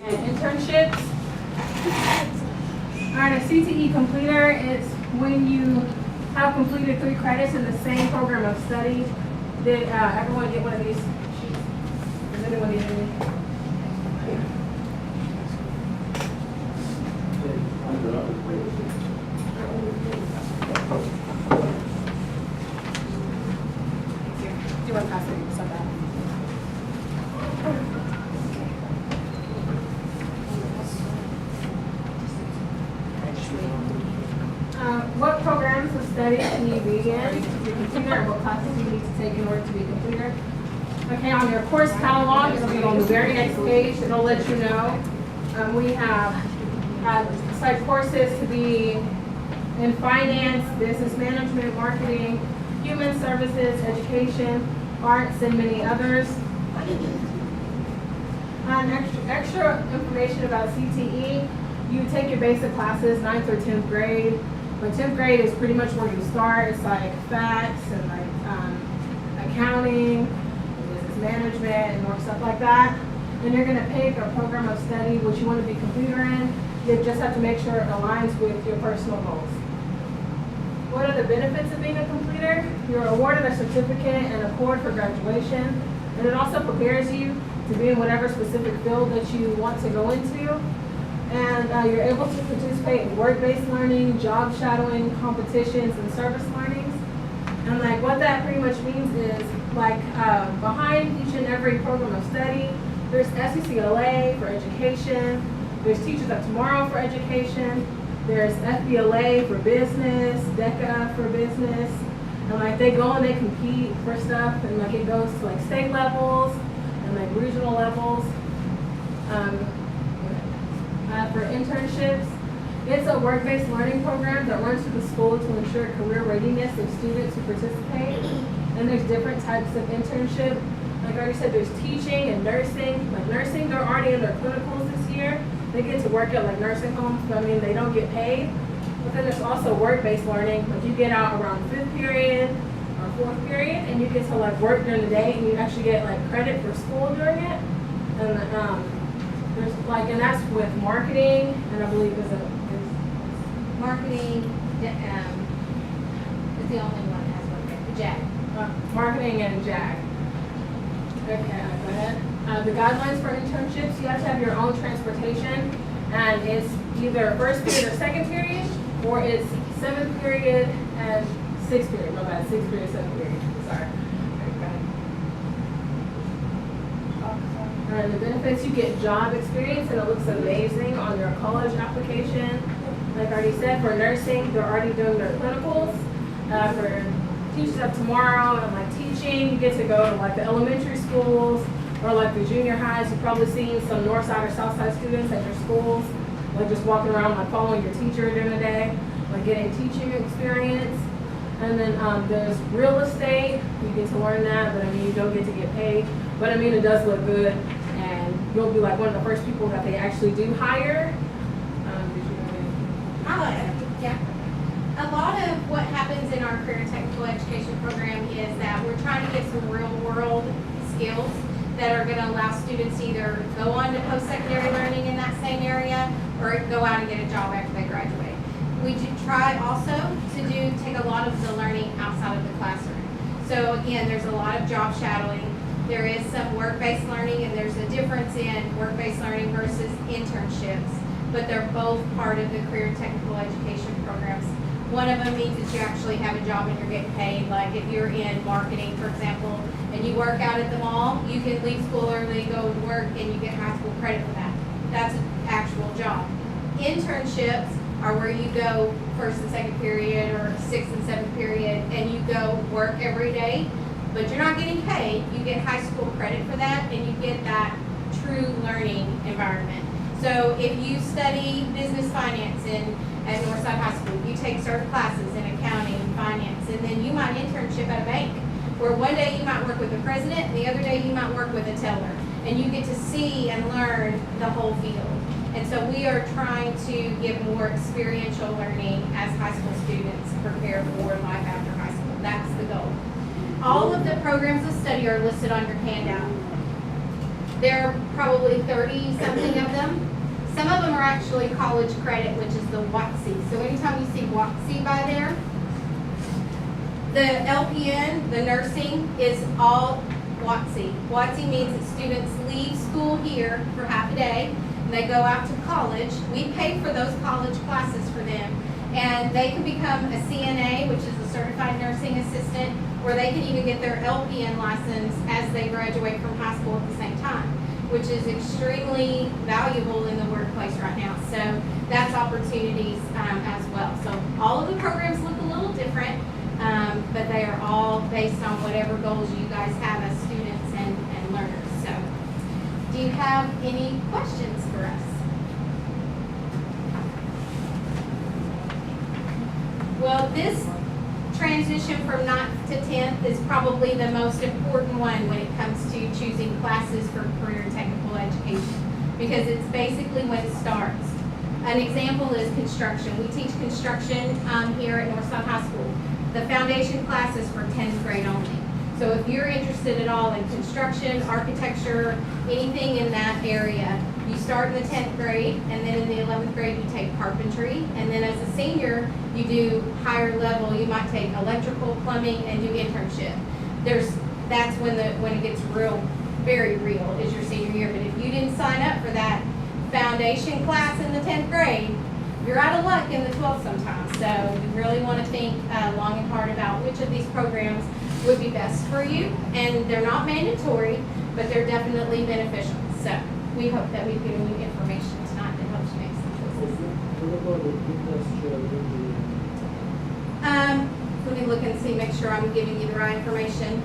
and internships. All right, a CTE completer is when you have completed 3 credits in the same program of study. Did everyone get one of these sheets? Does anyone need any? Do you want to pass it? So bad. What programs of study can you be in to be a completer, and what classes you need to take in order to be a completer? Okay, on your course catalog, it'll be on the very next page. It'll let you know. We have site courses to be in finance, business management, marketing, human services, education, arts, and many others. Extra information about CTE, you take your basic classes, 9th or 10th grade. But 10th grade is pretty much where you start. It's like facts and like accounting, business management, and more stuff like that. And you're going to pick a program of study which you want to be a completer in. You just have to make sure it aligns with your personal goals. What are the benefits of being a completer? You're awarded a certificate and a cord for graduation. And it also prepares you to be in whatever specific field that you want to go into. And you're able to participate in work-based learning, job shadowing, competitions, and service learnings. And like what that pretty much means is like behind each and every program of study, there's SECLA for education, there's Teachers of Tomorrow for education, there's FBLA for business, DECA for business, and like they go and they compete for stuff, and like it goes to like state levels and like regional levels. For internships, it's a work-based learning program that runs through the school to ensure career readiness of students who participate. And there's different types of internship. Like I already said, there's teaching and nursing. Like nursing, they're already in their clinicals this year. They get to work at like nursing homes, but I mean, they don't get paid. But then there's also work-based learning. Like you get out around 5th period or 4th period, and you get to like work during the day, and you actually get like credit for school during it. And there's like, and that's with marketing, and I believe is marketing. Is the only one that has one. JAG. Marketing and JAG. Okay, go ahead. The guidelines for internships: you have to have your own transportation, and it's either 1st period or 2nd period, or it's 7th period and 6th period. My bad, 6th period, 7th period. Sorry. And the benefits, you get job experience, and it looks amazing on your college application. Like I already said, for nursing, they're already doing their clinicals. For Teachers of Tomorrow and like teaching, you get to go to like the elementary schools or like the junior highs. You've probably seen some Northside or Southside students at your schools, like just walking around, like following your teacher during the day, like getting teaching experience. And then there's real estate. You get to learn that, but I mean, you don't get to get paid. But I mean, it does look good, and you'll be like one of the first people that they actually do hire. Yeah. A lot of what happens in our career technical education program is that we're trying to get some real world skills that are going to allow students to either go on to post-secondary learning in that same area or go out and get a job after they graduate. We do try also to take a lot of the learning outside of the classroom. So again, there's a lot of job shadowing. There is some work-based learning, and there's a difference in work-based learning versus internships, but they're both part of the career technical education programs. One of them means that you actually have a job and you're getting paid. Like if you're in marketing, for example, and you work out at the mall, you can leave school early, go to work, and you get high school credit for that. That's an actual job. Internships are where you go 1st and 2nd period or 6th and 7th period, and you go work every day, but you're not getting paid. You get high school credit for that, and you get that true learning environment. So if you study business finance at Northside High School, you take certain classes in accounting and finance, and then you might internship at a bank, where one day you might work with the president, and the other day you might work with a teller, and you get to see and learn the whole field. And so we are trying to give more experiential learning as high school students prepare for life after high school. That's the goal. All of the programs of study are listed on your handout. There are probably 30-something of them. actually college credit, which is the WOTC. So anytime you see WOTC by there, the LPN, the nursing, is all WOTC. WOTC means that students leave school here for half a day, and they go out to college. We pay for those college classes for them, and they can become a CNA, which is a certified nursing assistant, or they can even get their LPN license as they graduate from high school at the same time, which is extremely valuable in the workplace right now. So that's opportunities as well. So all of the programs look a little different, but they are all based on whatever goals you guys have as students and learners. So do you have any questions for us? Well, this transition from 9th to 10th is probably the most important one when it comes to choosing classes for career and technical education, because it's basically when it starts. An example is construction. We teach construction here at Northside High School. The foundation class is for 10th grade only. So if you're interested at all in construction, architecture, anything in that area, you start in the 10th grade, and then in the 11th grade you take carpentry, and then as a senior you do higher level. You might take electrical, plumbing, and do internship. That's when it gets very real, is your senior year. But if you didn't sign up for that foundation class in the 10th grade, you're out of luck in the 12th sometimes. So we really want to think long and hard about which of these programs would be best for you. And they're not mandatory, but they're definitely beneficial. So we hope that we've given you information tonight that helps you make some choices. Let me look and see, make sure I'm giving you the right information.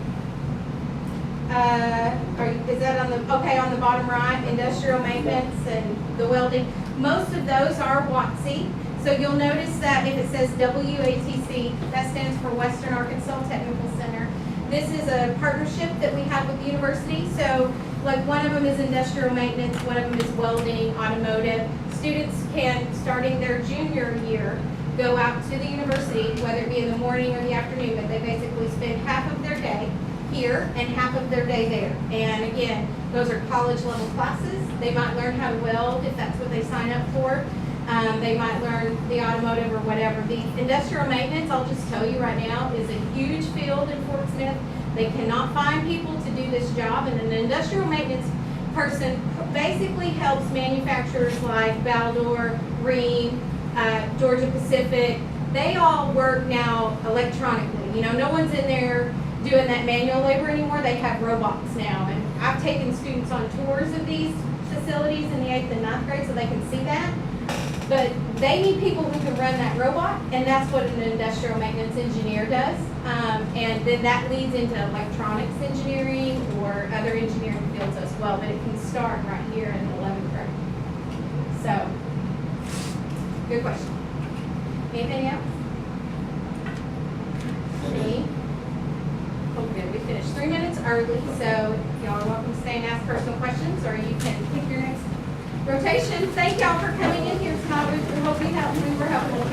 Is that on the bottom right, industrial maintenance and the welding? Most of those are WOTC. So you'll notice that if it says WATC, that stands for Western Arkansas Technical Center. This is a partnership that we have with the university. So like one of them is industrial maintenance, one of them is welding, automotive. Students can, starting their junior year, go out to the university, whether it be in the morning or the afternoon, but they basically spend half of their day here and half of their day there. And again, those are college level classes. They might learn how to weld if that's what they sign up for. They might learn the automotive or whatever. The industrial maintenance, I'll just tell you right now, is a huge field in Fort Smith. They cannot find people to do this job, and an industrial maintenance person basically helps manufacturers like Baldor, Rheem, Georgia Pacific. They all work now electronically. You know, no one's in there doing that manual labor anymore. They have robots now, and I've taken students on tours of these facilities in the 8th and 9th grade so they can see that. But they need people who can run that robot, and that's what an industrial maintenance engineer does. And then that leads into electronics engineering or other engineering fields as well. But it can start right here in the 11th grade. So, good question. Anything else? Me? Oh, good. We finished 3 minutes early, so y'all are welcome to stay and ask personal questions, or you can pick your next rotation. Thank y'all for coming in here tonight. We hope we were helpful.